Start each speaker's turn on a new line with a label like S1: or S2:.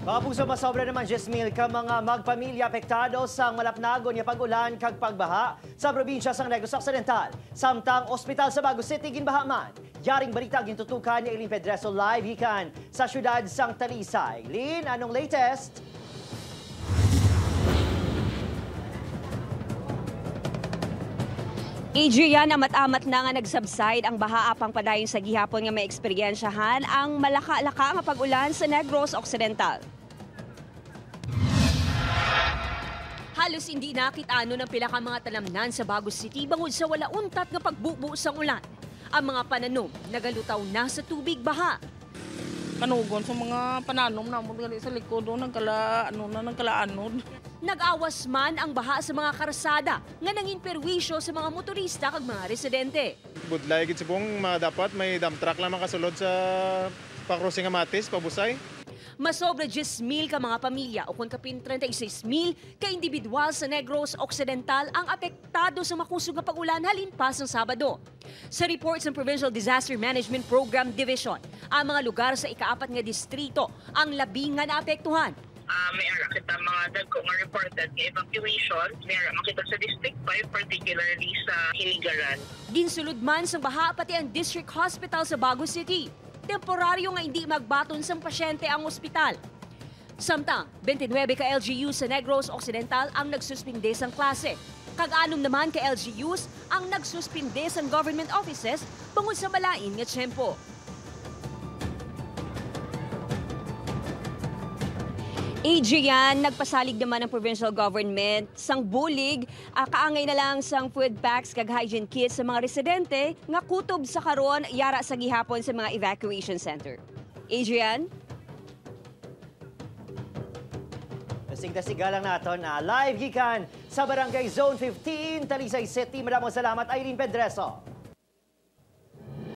S1: Mga puso, masobra naman 10,000 ka mga magpamilya apektado sa malapnagon nga pag-ulan kag pagbaha sa probinsya sang Negros Occidental. Samtang ospital sa Bago City ginbaha man. Yaring balita gintutukan ni Eileen Pedreso live hikan sa syudad sang Talisay. Lin, anong latest?
S2: Adrian, amat-amat na nga nagsubside ang baha apang padayon sa gihapon nga may eksperyensyahan ang malaka-laka nga pag-ulan sa Negros Occidental. Halos hindi nakit-ano ng pila ka mga talamnan sa Bago City bangod sa wala untat nga pagbubo sang ulan. Ang mga pananom nagalutaw na sa tubig baha.
S3: Kanugon sa mga pananom na mo sa likod nagkalaanod.
S2: Nag-awas man ang baha sa mga karsada nga nangin perwisyo sa mga motorista kag mga residente.
S4: Budlay gid sibong dapat may dump truck lamang kasulod sa pa-crossing Amatis, pabusay.
S2: Masobra 10,000 ka mga pamilya o kung kapin 36,000 ka individual sa Negros Occidental ang apektado sa makusog nga pag-ulan halin pa sa Sabado. Sa reports ng Provincial Disaster Management Program Division, ang mga lugar sa ikaapat nga distrito ang labing nga naapektuhan.
S5: May ara kita mga dagko nga reported nga evacuation. May ara makita sa District 5, particularly sa Hiligaran.
S2: Ginsulod man sa baha pati ang District Hospital sa Bago City. Temporaryo nga hindi magbaton sa pasyente ang ospital. Samtang, 29 ka LGU sa Negros Occidental ang nagsuspinde sang klase. Kag-anom naman ka LGUs ang nagsuspinde sang government offices bangod sa malain nga tiyempo. Adrian, nagpasalig naman ang provincial government sang bulig, kaangay na lang sang food packs kag hygiene kits sa mga residente nga kutob sa karon yara sa gihapon sa mga evacuation center. Adrian?
S1: Dasig-dasiga lang naton live gikan sa Barangay Zone 15, Talisay City. Maraming salamat, Eileen Pedreso.